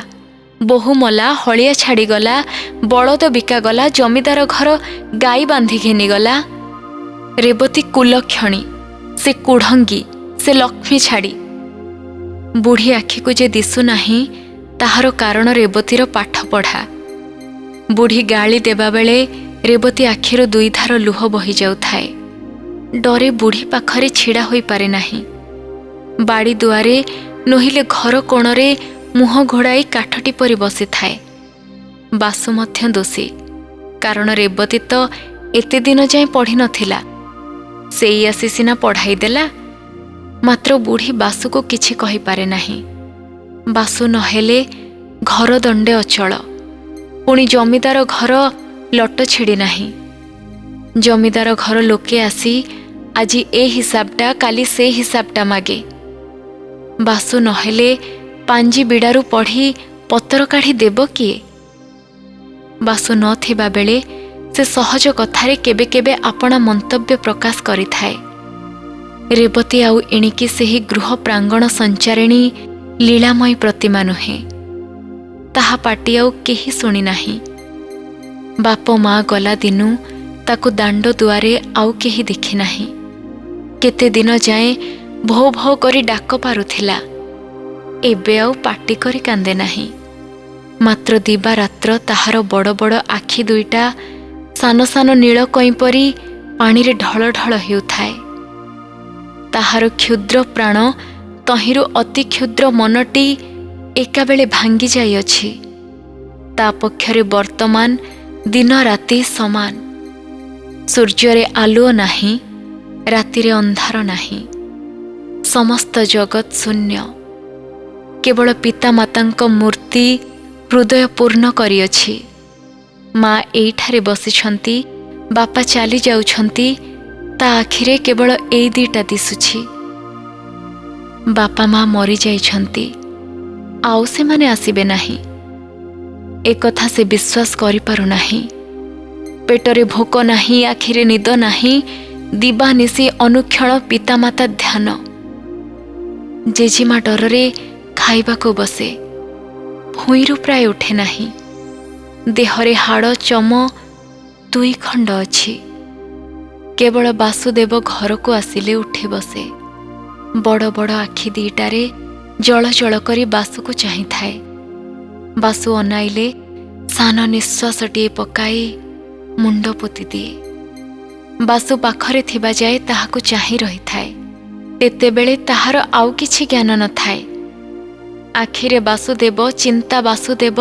ବୋହୂ ମଲା, ହଳିଆ ଛାଡ଼ିଗଲା, ବଳଦ ବିକାଗଲା, ଜମିଦାର ଘର ଗାଈ ବାନ୍ଧି ଘେନିଗଲା। ରେବତୀ କୁଲକ୍ଷଣୀ, ସେ କୁଢ଼ଙ୍ଗୀ, ସେ ଲକ୍ଷ୍ମୀ ଛାଡ଼ି। ବୁଢ଼ୀ ଆଖିକୁ ଯେ ଦିଶୁନାହିଁ ତାହାର କାରଣ ରେବତୀର ପାଠପଢ଼ା। ବୁଢ଼ୀ ଗାଳି ଦେବାବେଳେ ରେବତୀ ଆଖିରୁ 2 ଧାର ଲୁହ ବହିଯାଉଥାଏ। ଡରେ ବୁଢ଼ୀ ପାଖରେ ଛିଡ଼ା ହୋଇପାରେ ନାହିଁ। ବାଡ଼ି ଦୁଆରେ ନୋହିଲେ ଘର କୋଣରେ ମୁହଁ ଘୋଡ଼ାଇ କାଠଟି ପରି ବସିଥାଏ। ବାସୁ ମଧ୍ୟ ଦୋଷୀ। କାରଣ ରେବତୀ ତ ଏତେ ଦିନ ଯାଏଁ ପଢ଼ିନଥିଲା। ସେଇ ଆସି ସିନା ପଢ଼ାଇ ଦେଲା। ମାତ୍ର ବୁଢ଼ୀ ବାସୁକୁ କିଛି କହିପାରେ ନାହିଁ। ବାସୁ ନହେଲେ ଘର ଦଣ୍ଡେ ଅଚଳ। ପୁଣି ଜମିଦାର ଘର ଲଟ ଛିଡ଼ି ନାହିଁ। ଜମିଦାର ଘର ଲୋକେ ଆସି ଆଜି ଏ ହିସାବଟା କାଲି ସେ ହିସାବଟା ମାଗେ। ବାସୁ ନହେଲେ ପାଞ୍ଜି ବିଡ଼ାରୁ ପଢ଼ି ପତର କାଢ଼ି ଦେବ କିଏ? ବାସୁ ନଥିବା ବେଳେ ସେ ସହଜ କଥାରେ କେବେ କେବେ ଆପଣା ମନ୍ତବ୍ୟ ପ୍ରକାଶ କରିଥାଏ। ରେବତୀ ଆଉ ଏଣିକି ସେହି ଗୃହ ପ୍ରାଙ୍ଗଣ ସଞ୍ଚାରିଣୀ ଲୀଳାମୟୀ ପ୍ରତିମା ନୁହେଁ। ତାହା ପାଟି ଆଉ କେହି ଶୁଣି ନାହିଁ। ବାପ ମା ଗଲା ଦିନୁ ତାକୁ ଦାଣ୍ଡ ଦୁଆରେ ଆଉ କେହି ଦେଖି ନାହିଁ। କେତେ ଦିନ ଯାଏଁ ଭୋ ଭୋ କରି ଡାକ ପାରୁଥିଲା। ଏବେ ଆଉ ପାଟି କରି କାନ୍ଦେ ନାହିଁ। ମାତ୍ର ଦିବାରାତ୍ର ତାହାର ବଡ଼ ବଡ଼ ଆଖି 2ଟା ସାନ ସାନ ନୀଳ କଇଁ ପରି ପାଣିରେ ଢଳ ଢଳ ହେଉଥାଏ। ତାହାର କ୍ଷୁଦ୍ର ପ୍ରାଣ ତହିଁରୁ ଅତି କ୍ଷୁଦ୍ର ମନଟି ଏକାବେଳେ ଭାଙ୍ଗି ଯାଇଅଛି। ତା ପକ୍ଷରେ ବର୍ତ୍ତମାନ ଦିନ ରାତି ସମାନ। ସୂର୍ଯ୍ୟରେ ଆଲୁଅ ନାହିଁ, ରାତିରେ ଅନ୍ଧାର ନାହିଁ। ସମସ୍ତ ଜଗତ ଶୂନ୍ୟ। କେବଳ ପିତାମାତାଙ୍କ ମୂର୍ତ୍ତି ହୃଦୟ ପୂର୍ଣ୍ଣ କରିଅଛି। ମା ଏଇଠାରେ ବସିଛନ୍ତି, ବାପା ଚାଲି ଯାଉଛନ୍ତି। ତା ଆଖିରେ କେବଳ ଏଇ 2ଟା ଦିଶୁଛି। ବାପା ମା ମରିଯାଇଛନ୍ତି, ଆଉ ସେମାନେ ଆସିବେ ନାହିଁ। ଏକଥା ସେ ବିଶ୍ୱାସ କରିପାରୁନାହିଁ। ପେଟରେ ଭୋକ ନାହିଁ, ଆଖିରେ ନିଦ ନାହିଁ। ଦିବାନିଶି ଅନୁକ୍ଷଣ ପିତାମାତା ଧ୍ୟାନ। ଜେଜେମା ଡରରେ ଖାଇବାକୁ ବସେ। ଭୁଇଁରୁ ପ୍ରାୟ ଉଠେ ନାହିଁ। ଦେହରେ ହାଡ଼ ଚମ 2 ଖଣ୍ଡ ଅଛି। କେବଳ ବାସୁଦେବ ଘରକୁ ଆସିଲେ ଉଠି ବସେ। ବଡ଼ ବଡ଼ ଆଖି 2ଟାରେ ଜଳ ଜଳ କରି ବାସୁକୁ ଚାହିଁଥାଏ। ବାସୁ ଅନାଇଲେ ସାନ ନିଶ୍ୱାସଟିଏ ପକାଇ ମୁଣ୍ଡ ପୋତି ଦିଏ। ବାସୁ ପାଖରେ ଥିବା ଯାଏ ତାହାକୁ ଚାହିଁ ରହିଥାଏ। ତେତେବେଳେ ତାହାର ଆଉ କିଛି ଜ୍ଞାନ ନଥାଏ। ଆଖିରେ ବାସୁଦେବ, ଚିନ୍ତା ବାସୁଦେବ,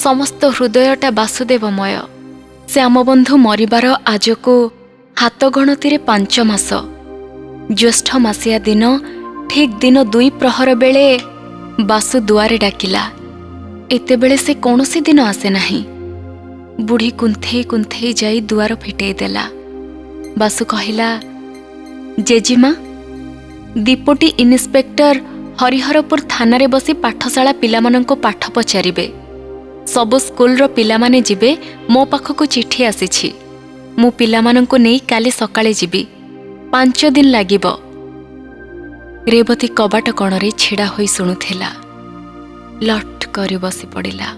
ସମସ୍ତ ହୃଦୟଟା ବାସୁଦେବମୟ। ଶ୍ୟାମବନ୍ଧୁ ମରିବାର ଆଜକୁ ହାତ ଗଣତିରେ 5 ମାସ। ଜ୍ୟେଷ୍ଠ ମାସିଆ ଦିନ ଠିକ୍ ଦିନ 2 ପ୍ରହର ବେଳେ ବାସୁ ଦୁଆରେ ଡାକିଲା। ଏତେବେଳେ ସେ କୌଣସି ଦିନ ଆସେ ନାହିଁ। ବୁଢ଼ୀ କୁନ୍ଥେଇ କୁନ୍ଥେଇ ଯାଇ ଦୁଆର ଫିଟେଇ ଦେଲା। ବାସୁ କହିଲା, ଜେଜିମା, ଡିପୋଟି ଇନ୍ସପେକ୍ଟର ହରିହରପୁର ଥାନାରେ ବସି ପାଠଶାଳା ପିଲାମାନଙ୍କୁ ପାଠ ପଚାରିବେ। ସବୁ ସ୍କୁଲର ପିଲାମାନେ ଯିବେ, ମୋ ପାଖକୁ ଚିଠି ଆସିଛି। ମୁଁ ପିଲାମାନଙ୍କୁ ନେଇ କାଲି ସକାଳେ ଯିବି। 5 ଦିନ ଲାଗିବ। ରେବତୀ କବାଟ କଣରେ ଛିଡ଼ା ହୋଇ ଶୁଣୁଥିଲା। ଲଟ୍ କରି ବସି ପଡ଼ିଲା।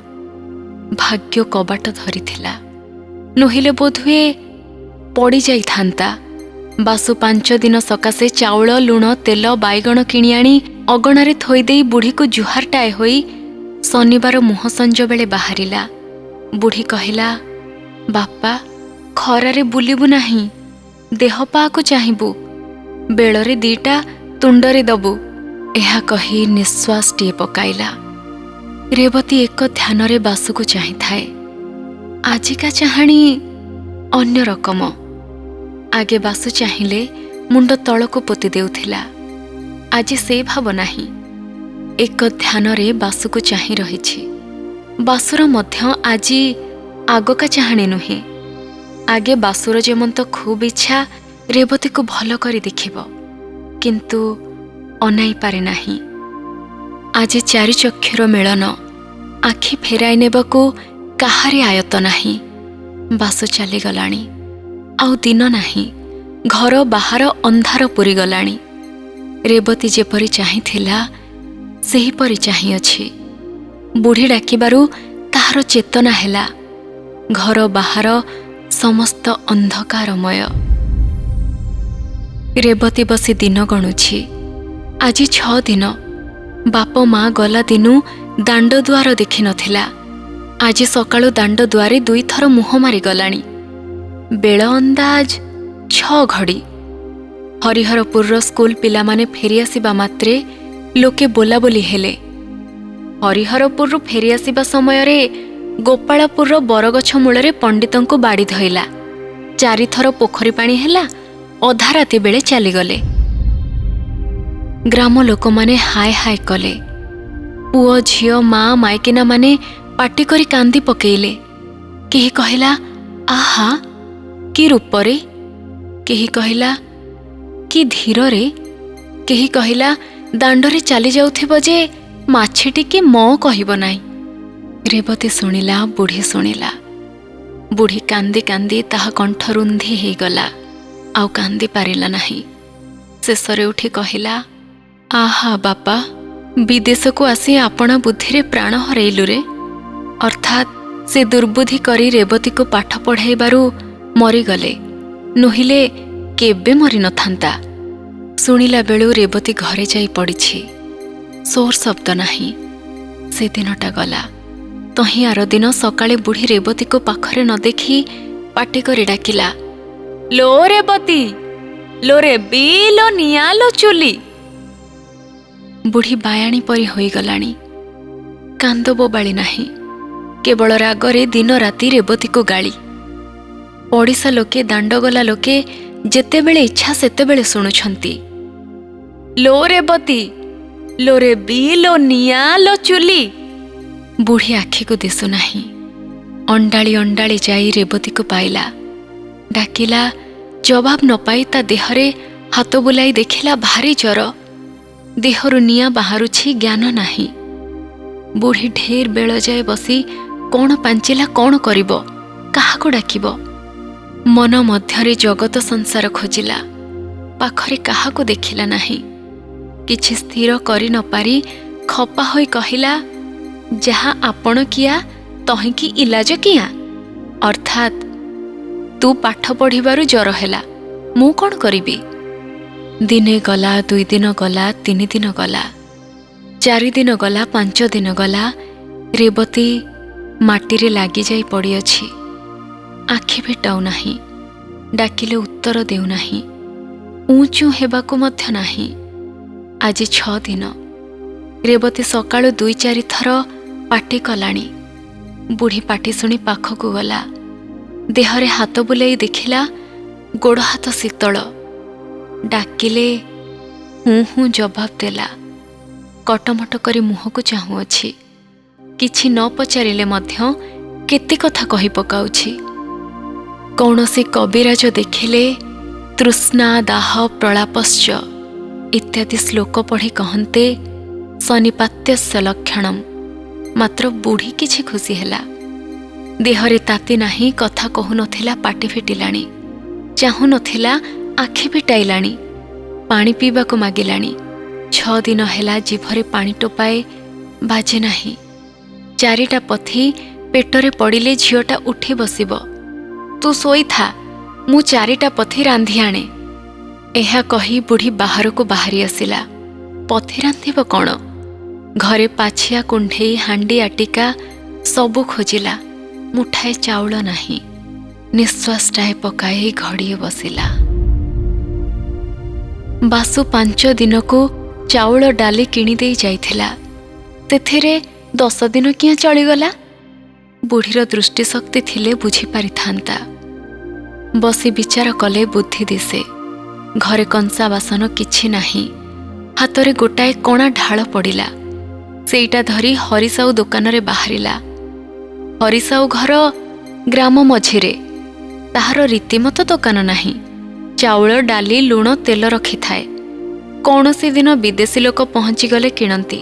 ଭାଗ୍ୟ କବାଟ ଧରିଥିଲା, ନୋହିଲେ ବୋଧହୁଏ ପଡ଼ିଯାଇଥାନ୍ତା। ବାସୁ 5 ଦିନ ସକାଶେ ଚାଉଳ, ଲୁଣ, ତେଲ, ବାଇଗଣ କିଣି ଆଣି ଅଗଣାରେ ଥୋଇଦେଇ ବୁଢ଼ୀକୁ ଜୁହାରଟାଏ ହୋଇ ଶନିବାର ମୁହଁ ସଞ୍ଜ ବେଳେ ବାହାରିଲା। ବୁଢ଼ୀ କହିଲା, ବାପା, ଖରାରେ ବୁଲିବୁ ନାହିଁ, ଦେହ ପାକୁ ଚାହିଁବୁ, ବେଳରେ 2ଟା ତୁଣ୍ଡରେ ଦବୁ। ଏହା କହି ନିଶ୍ୱାସଟିଏ ପକାଇଲା। ରେବତୀ ଏକ ଧ୍ୟାନରେ ବାସୁକୁ ଚାହିଁଥାଏ। ଆଜିକା ଚାହାଣୀ ଅନ୍ୟ ରକମ। ଆଗେ ବାସୁ ଚାହିଁଲେ ମୁଣ୍ଡ ତଳକୁ ପୋତି ଦେଉଥିଲା। ଆଜି ସେ ଭାବ ନାହିଁ। ଏକ ଧ୍ୟାନରେ ବାସୁକୁ ଚାହିଁ ରହିଛି। ବାସୁର ମଧ୍ୟ ଆଜି ଆଗକା ଚାହାଣୀ ନୁହେଁ। ଆଗେ ବାସୁର ଯେମନ୍ତ ଖୁବ୍ ଇଚ୍ଛା ରେବତୀକୁ ଭଲ କରି ଦେଖିବ, କିନ୍ତୁ ଅନାଇ ପାରେ ନାହିଁ। ଆଜି 4 ଚକ୍ଷୁର ମିଳନ। ଆଖି ଫେରାଇ ନେବାକୁ କାହାରି ଆୟତ ନାହିଁ। ବାସୁ ଚାଲିଗଲାଣି। ଆଉ ଦିନ ନାହିଁ। ଘର ବାହାର ଅନ୍ଧାର ପୂରିଗଲାଣି। ରେବତୀ ଯେପରି ଚାହିଁଥିଲା ସେହିପରି ଚାହିଁଅଛି। ବୁଢ଼ୀ ଡାକିବାରୁ ତାହାର ଚେତନା ହେଲା। ଘର ବାହାର ସମସ୍ତ ଅନ୍ଧକାରମୟ। ରେବତୀ ବସି ଦିନ ଗଣୁଛି। ଆଜି 6 ଦିନ। ବାପ ମା ଗଲା ଦିନୁ ଦାଣ୍ଡ ଦୁଆର ଦେଖିନଥିଲା। ଆଜି ସକାଳୁ ଦାଣ୍ଡ ଦୁଆରେ 2 ଥର ମୁହଁ ମାରିଗଲାଣି। ବେଳ ଅନ୍ଦାଜ 6 ଘଡ଼ି। ହରିହରପୁରର ସ୍କୁଲ ପିଲାମାନେ ଫେରିଆସିବା ମାତ୍ରେ ଲୋକେ ବୋଲାବୋଲି ହେଲେ। ହରିହରପୁରରୁ ଫେରିଆସିବା ସମୟରେ ଗୋପାଳପୁରର ବରଗଛ ମୂଳରେ ପଣ୍ଡିତଙ୍କୁ ବାଡ଼ି ଧଇଲା। 4 ଥର ପୋଖରୀ ପାଣି ହେଲା। ଅଧା ରାତି ବେଳେ ଚାଲିଗଲେ। ଗ୍ରାମ ଲୋକମାନେ ହାୟ ହାୟ କଲେ। ପୁଅ ଝିଅ ମା ମାଇକିନାମାନେ ପାଟି କରି କାନ୍ଦି ପକେଇଲେ। କେହି କହିଲା, ଆହା କି ରୂପରେ, କେହି କହିଲା କି ଧୀରରେ, କେହି କହିଲା ଦାଣ୍ଡରେ ଚାଲି ଯାଉଥିବ ଯେ ମାଛିଟିକି ମ କହିବ ନାହିଁ। ରେବତୀ ଶୁଣିଲା, ବୁଢ଼ୀ ଶୁଣିଲା। ବୁଢ଼ୀ କାନ୍ଦି କାନ୍ଦି ତାହା କଣ୍ଠ ରୁନ୍ଧି ହେଇଗଲା। ଆଉ କାନ୍ଦି ପାରିଲା ନାହିଁ। ଶେଷରେ ଉଠି କହିଲା, ଆହା ବାପା, ବିଦେଶକୁ ଆସି ଆପଣା ବୁଦ୍ଧିରେ ପ୍ରାଣ ହରେଇଲୁରେ। ଅର୍ଥାତ୍ ସେ ଦୁର୍ବୁଦ୍ଧି କରି ରେବତୀକୁ ପାଠ ପଢ଼ାଇବାରୁ ମରିଗଲେ, ନୋହିଲେ କେବେ ମରିନଥାନ୍ତା। ଶୁଣିଲା ବେଳୁ ରେବତୀ ଘରେ ଯାଇ ପଡ଼ିଛି। ସୋର ଶବ୍ଦ ନାହିଁ। ସେ ଦିନଟା ଗଲା। ତହିଁ ଆର ଦିନ ସକାଳେ ବୁଢ଼ୀ ରେବତୀକୁ ପାଖରେ ନ ଦେଖି ପାଟି କରି ଡାକିଲା, ଲୋ ରେବତୀ, ଲୋ ରେବି, ଲୋ ନିଆଁ, ଲୋ ଚୁଲି। ବୁଢ଼ୀ ବାୟାଣୀ ପରି ହୋଇଗଲାଣି। କାନ୍ଦ ବୋବାଳି ନାହିଁ। କେବଳ ରାଗରେ ଦିନ ରାତି ରେବତୀକୁ ଗାଳି। ପଡ଼ିଶା ଲୋକେ, ଦାଣ୍ଡଗଲା ଲୋକେ ଯେତେବେଳେ ଇଚ୍ଛା ସେତେବେଳେ ଶୁଣୁଛନ୍ତି। ଲୋ ରେବତୀ, ଲୋ ରେବି, ଲୋ ନିଆଁ, ଲୋ ଚୁଲି। ବୁଢ଼ୀ ଆଖିକୁ ଦିଶୁନାହିଁ। ଅଣ୍ଡାଳି ଅଣ୍ଡାଳି ଯାଇ ରେବତୀକୁ ପାଇଲା। ଡାକିଲା। ଜବାବ ନ ପାଇ ତା ଦେହରେ ହାତ ବୁଲାଇ ଦେଖିଲା ଭାରି ଜ୍ୱର। ଦେହରୁ ନିଆଁ ବାହାରୁଛି, ଜ୍ଞାନ ନାହିଁ। ବୁଢ଼ୀ ଢେର ବେଳ ଯାଏ ବସି କ'ଣ ପାଞ୍ଚିଲା, କ'ଣ କରିବ, କାହାକୁ ଡାକିବ। ମନ ମଧ୍ୟରେ ଜଗତ ସଂସାର ଖୋଜିଲା। ପାଖରେ କାହାକୁ ଦେଖିଲା ନାହିଁ। କିଛି ସ୍ଥିର କରି ନ ପାରି ଖପା ହୋଇ କହିଲା, ଯାହା ଆପଣ କିଆ ତହିଁକି ଇଲାଜ କିଆ। ଅର୍ଥାତ୍ ତୁ ପାଠ ପଢ଼ିବାରୁ ଜ୍ୱର ହେଲା, ମୁଁ କ'ଣ କରିବି। ଦିନେ ଗଲା, 2 ଦିନ ଗଲା, 3 ଦିନ ଗଲା, 4 ଦିନ ଗଲା, 5 ଦିନ ଗଲା। ରେବତୀ ମାଟିରେ ଲାଗିଯାଇ ପଡ଼ିଅଛି। ଆଖି ଫିଟାଉ ନାହିଁ। ଡାକିଲେ ଉତ୍ତର ଦେଉନାହିଁ। ଉଁଚୁ ହେବାକୁ ମଧ୍ୟ ନାହିଁ। ଆଜି 6 ଦିନ। ରେବତୀ ସକାଳୁ 2-4 ଥର ପାଟି କଲାଣି। ବୁଢ଼ୀ ପାଟି ଶୁଣି ପାଖକୁ ଗଲା। ଦେହରେ ହାତ ବୁଲାଇ ଦେଖିଲା, ଗୋଡ଼ ହାତ ଶୀତଳ। ଡାକିଲେ ହୁଁ ହୁଁ ଜବାବ ଦେଲା। କଟମଟ କରି ମୁହଁକୁ ଚାହୁଁଅଛି। କିଛି ନ ପଚାରିଲେ ମଧ୍ୟ କେତେ କଥା କହି ପକାଉଛି। କୌଣସି କବିରାଜ ଦେଖିଲେ ତୃଷ୍ଣା ଦାହ ପ୍ରଳାପଶ୍ଚ ଇତ୍ୟାଦି ଶ୍ଲୋକ ପଢ଼ି କହନ୍ତେ ସନିପାତ୍ୟସ୍ୟ ଲକ୍ଷଣମ୍। ମାତ୍ର ବୁଢ଼ୀ କିଛି ଖୁସି ହେଲା। ଦେହରେ ତାତି ନାହିଁ, କଥା କହୁନଥିଲା, ପାଟି ଫିଟିଲାଣି, ଚାହୁଁନଥିଲା, ଆଖି ଫିଟାଇଲାଣି, ପାଣି ପିଇବାକୁ ମାଗିଲାଣି। 6 ଦିନ ହେଲା ଜିଭରେ ପାଣି ଟୋପାଏ ବାଜେ ନାହିଁ। 4ଟା ପଥି ପେଟରେ ପଡ଼ିଲେ ଝିଅଟା ଉଠି ବସିବ। ତୁ ଶୋଇଥା, ମୁଁ 4ଟା ପଥି ରାନ୍ଧି ଆଣେ। ଏହା କହି ବୁଢ଼ୀ ବାହାରକୁ ବାହାରି ଆସିଲା। ପଥି ରାନ୍ଧିବ କ'ଣ? ଘରେ ପାଛିଆ, କୁଣ୍ଢେଇ, ହାଣ୍ଡି, ଆଟିକା ସବୁ ଖୋଜିଲା, ମୁଠାଏ ଚାଉଳ ନାହିଁ। ନିଶ୍ୱାସଟାଏ ପକାଇ ଘଡ଼ିଏ ବସିଲା। ବାସୁ 5 ଦିନକୁ ଚାଉଳ ଡାଲି କିଣିଦେଇ ଯାଇଥିଲା। ସେଥିରେ 10 ଦିନ କିଆଁ ଚଳିଗଲା? ବୁଢ଼ୀର ଦୃଷ୍ଟିଶକ୍ତି ଥିଲେ ବୁଝିପାରିଥାନ୍ତା। ବସି ବିଚାର କଲେ ବୁଦ୍ଧି ଦିଶେ। ଘରେ କଂସା ବାସନ କିଛି ନାହିଁ। ହାତରେ ଗୋଟାଏ କଣା ଢାଳ ପଡ଼ିଲା। ସେଇଟା ଧରି ହରିସାଉ ଦୋକାନରେ ବାହାରିଲା। ହରିସାଉ ଘର ଗ୍ରାମ ମଝିରେ। ତାହାର ରୀତିମତ ଦୋକାନ ନାହିଁ। ଚାଉଳ, ଡାଲି, ଲୁଣ, ତେଲ ରଖିଥାଏ। କୌଣସି ଦିନ ବିଦେଶୀ ଲୋକ ପହଞ୍ଚିଗଲେ କିଣନ୍ତି।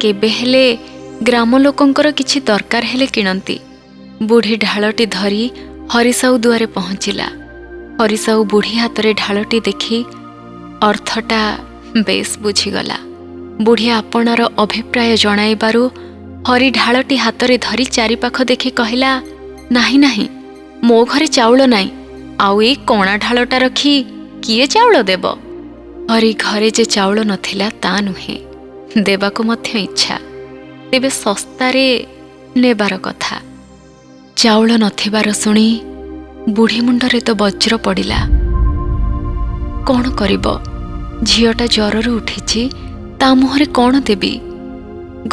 କେବେ ହେଲେ ଗ୍ରାମ ଲୋକଙ୍କର କିଛି ଦରକାର ହେଲେ କିଣନ୍ତି। ବୁଢ଼ୀ ଢାଳଟି ଧରି ହରିସାଉ ଦୁଆରେ ପହଞ୍ଚିଲା। ହରିସାଉ ବୁଢ଼ୀ ହାତରେ ଢାଳଟି ଦେଖି ଅର୍ଥଟା ବେଶ ବୁଝିଗଲା। ବୁଢ଼ୀ ଆପଣାର ଅଭିପ୍ରାୟ ଜଣାଇବାରୁ ହରି ଢାଳଟି ହାତରେ ଧରି ଚାରିପାଖ ଦେଖି କହିଲା, ନାହିଁ ନାହିଁ, ମୋ ଘରେ ଚାଉଳ ନାହିଁ। ଆଉ ଏଇ କଣା ଢାଳଟା ରଖି କିଏ ଚାଉଳ ଦେବ? ହରି ଘରେ ଯେ ଚାଉଳ ନଥିଲା ତା ନୁହେଁ, ଦେବାକୁ ମଧ୍ୟ ଇଚ୍ଛା, ତେବେ ଶସ୍ତାରେ ନେବାର କଥା। ଚାଉଳ ନଥିବାର ଶୁଣି ବୁଢ଼ୀ ମୁଣ୍ଡରେ ତ ବଜ୍ର ପଡ଼ିଲା। କ'ଣ କରିବ? ଝିଅଟା ଜ୍ୱରରୁ ଉଠିଛି, ତା ମୁହଁରେ କ'ଣ ଦେବି?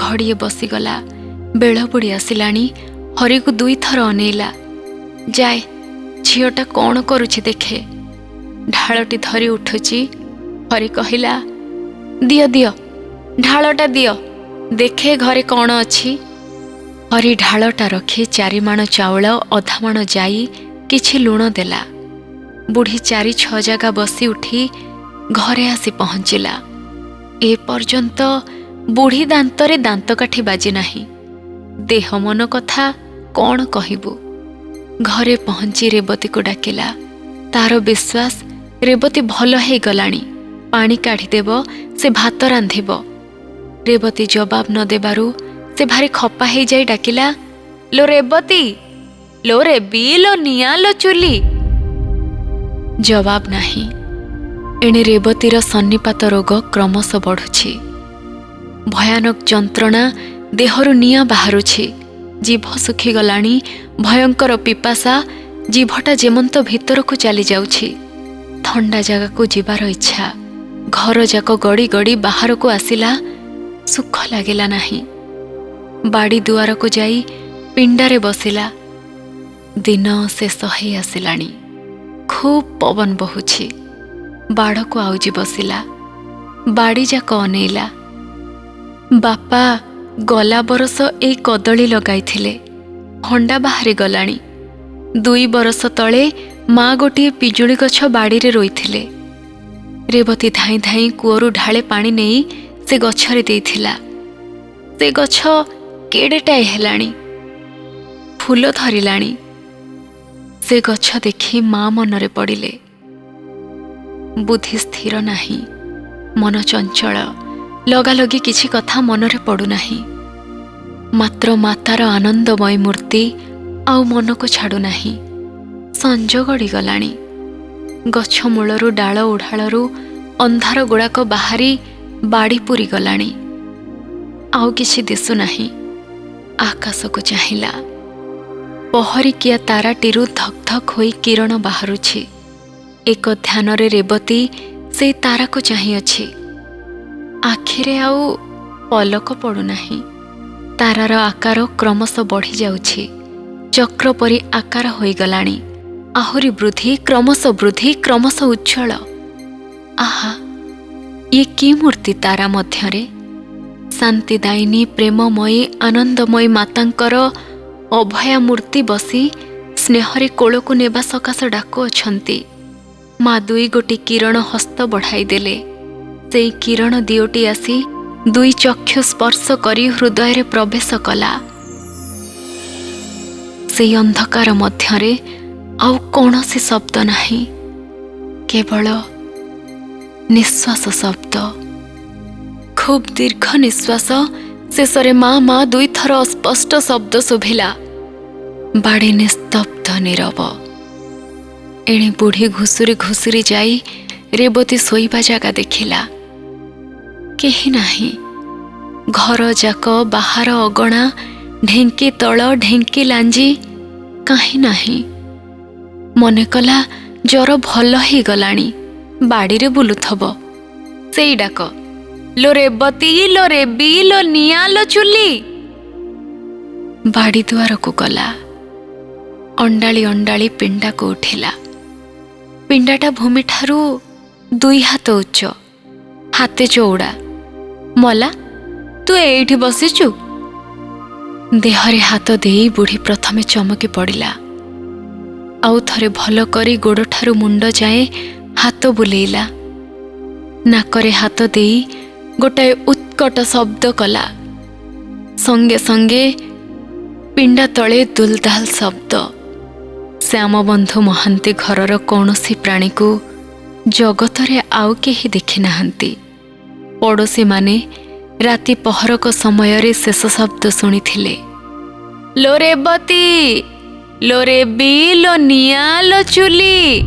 ଘଡ଼ିଏ ବସିଗଲା। ବେଳ ବୁଡ଼ି ଆସିଲାଣି। ହରିକୁ 2 ଥର ଅନେଇଲା। ଯାଏ, ଝିଅଟା କ'ଣ କରୁଛି ଦେଖେ। ଢାଳଟି ଧରି ଉଠୁଛି। ହରି କହିଲା, ଦିଅ ଦିଅ, ଢାଳଟା ଦିଅ, ଦେଖେ ଘରେ କ'ଣ ଅଛି। ହରି ଢାଳଟା ରଖି 4 ମାଣ ଚାଉଳ, ଅଧା ମାଣ ଯାଇ, କିଛି ଲୁଣ ଦେଲା। ବୁଢ଼ୀ 4-6 ଜାଗା ବସି ଉଠି ଘରେ ଆସି ପହଞ୍ଚିଲା। ଏ ପର୍ଯ୍ୟନ୍ତ ବୁଢ଼ୀ ଦାନ୍ତରେ ଦାନ୍ତକାଠି ବାଜି ନାହିଁ। ଦେହ ମନ କଥା କ'ଣ କହିବୁ? ଘରେ ପହଞ୍ଚି ରେବତୀକୁ ଡାକିଲା। ତାର ବିଶ୍ୱାସ ରେବତୀ ଭଲ ହେଇଗଲାଣି। ପାଣି କାଢ଼ିଦେବ, ସେ ଭାତ ରାନ୍ଧିବ। ରେବତୀ ଜବାବ ନ ଦେବାରୁ ସେ ଭାରି ଖପା ହେଇଯାଇ ଡାକିଲା, ଲୋ ରେବତୀ, ଲୋ ରେବି, ଲୋ ନିଆଁ, ଲୋ ଚୁଲି। ଜବାବ ନାହିଁ। ଏଣେ ରେବତୀର ସନ୍ନିପାତ ରୋଗ କ୍ରମଶଃ ବଢ଼ୁଛି। ଭୟାନକ ଯନ୍ତ୍ରଣା, ଦେହରୁ ନିଆଁ ବାହାରୁଛି। ଜିଭ ଶୁଖିଗଲାଣି। ଭୟଙ୍କର ପିପାସା, ଜିଭଟା ଯେମନ୍ତ ଭିତରକୁ ଚାଲିଯାଉଛି। ଥଣ୍ଡା ଜାଗାକୁ ଯିବାର ଇଚ୍ଛା। ଘର ଯାକ ଗଡ଼ି ଗଡ଼ି ବାହାରକୁ ଆସିଲା। ସୁଖ ଲାଗିଲା ନାହିଁ। ବାଡ଼ି ଦୁଆରକୁ ଯାଇ ପିଣ୍ଡାରେ ବସିଲା। ଦିନ ଶେଷ ହେଇ ଆସିଲାଣି। ଖୁବ୍ ପବନ ବହୁଛି। ବାଡ଼କୁ ଆଉଜି ବସିଲା। ବାଡ଼ିଯାକ ଅନେଇଲା। ବାପା ଗଲା ବରଷ ଏଇ କଦଳୀ ଲଗାଇଥିଲେ, ଭଣ୍ଡା ବାହାରି ଗଲାଣି। 2 ବରଷ ତଳେ ମା ଗୋଟିଏ ପିଜୁଳି ଗଛ ବାଡ଼ିରେ ରୋଇଥିଲେ। ରେବତୀ ଧାଇଁ ଧାଇଁ କୂଅରୁ ଢାଳେ ପାଣି ନେଇ ସେ ଗଛରେ ଦେଇଥିଲା। ସେ ଗଛ କେଡ଼େଟାଏ ହେଲାଣି, ଫୁଲ ଧରିଲାଣି। ସେ ଗଛ ଦେଖି ମା ମନରେ ପଡ଼ିଲେ। ବୁଦ୍ଧି ସ୍ଥିର ନାହିଁ, ମନ ଚଞ୍ଚଳ। ଲଗାଲଗି କିଛି କଥା ମନରେ ପଡ଼ୁନାହିଁ। ମାତ୍ର ମାତାର ଆନନ୍ଦମୟ ମୂର୍ତ୍ତି ଆଉ ମନକୁ ଛାଡ଼ୁନାହିଁ। ସଞ୍ଜ ଗଡ଼ିଗଲାଣି। ଗଛ ମୂଳରୁ, ଡାଳ ଉଢାଳରୁ ଅନ୍ଧାର ଗୁଡ଼ାକ ବାହାରି ବାଡ଼ି ପୂରି ଗଲାଣି। ଆଉ କିଛି ଦିଶୁନାହିଁ। ଆକାଶକୁ ଚାହିଁଲା। ପହରିକିଆ ତାରାଟିରୁ ଧକ୍ ଧକ୍ ହୋଇ କିରଣ ବାହାରୁଛି। ଏକ ଧ୍ୟାନରେ ରେବତୀ ସେଇ ତାରାକୁ ଚାହିଁଅଛି। ଆଖିରେ ଆଉ ପଲକ ପଡ଼ୁନାହିଁ। ତାରାର ଆକାର କ୍ରମଶଃ ବଢ଼ିଯାଉଛି। ଚକ୍ର ପରି ଆକାର ହୋଇଗଲାଣି। ଆହୁରି ବୃଦ୍ଧି, କ୍ରମଶଃ ବୃଦ୍ଧି, କ୍ରମଶଃ ଉଜ୍ଜ୍ୱଳ। ଆହା, ଇଏ କି ମୂର୍ତ୍ତି ତାରା ମଧ୍ୟରେ! ଶାନ୍ତିଦାୟିନୀ, ପ୍ରେମମୟୀ, ଆନନ୍ଦମୟୀ ମାତାଙ୍କର ଅଭୟା ମୂର୍ତ୍ତି ବସି ସ୍ନେହରେ କୋଳକୁ ନେବା ସକାଶ ଡାକୁଅଛନ୍ତି। ମା 2 ଗୋଟି କିରଣ ହସ୍ତ ବଢ଼ାଇ ଦେଲେ। ସେଇ କିରଣ 2ଟି ଆସି दुई चक्षु स्पर्श करी हृदय प्रवेश कला। से अंधकार मध्यरे आउ कौनसी शब्द नहीं, केवल निश्वास शब्द। खूब दीर्घ निश्वास शेषरे माँ माँ दुई थर अस्पष्ट शब्द शुभिला। बाड़ी निस्तब्ध नीरव। एणे बुढ़ी घुसुरी घुसुरी जाई रेवती शोइबा जागा देखिला। केही नाही। घर जाक बाहर अगणा ढेंकी तल ढेंकी लांजी काहीं नाही। मने कला जर भल ही गलाणी, बाड़ी रे बुलुथब। सेई डाक, लो रेवती लो रेबी लो निया लो चुली। बाड़ी दुआर को गला। अंडाली अंडाली पिंडा को उठिला। पिंडाटा भूमि ठारू 2 हाथ उच्च, हाथे चौड़ा। मला तू एठी बसिचु। देहरे हाथ देई बुढ़ी प्रथमे चमकी पड़िला। आउ थरे भल करी गोड़ ठारू मुंड जाए हाथ बुलेइला। नाकरे हाथ देई गोटाए उत्कट शब्द कला। संगे संगे पिंडा तले दुलदाल शब्द। श्यामबंधु महांती घरर कौनसी प्राणी को जगतरे आउ केही देखि नाहंती। पड़ोशी माने राति पहरक समय रे शेष शब्द शुणिथिले। लो रेवती लो रेबी लो निया लो चुली।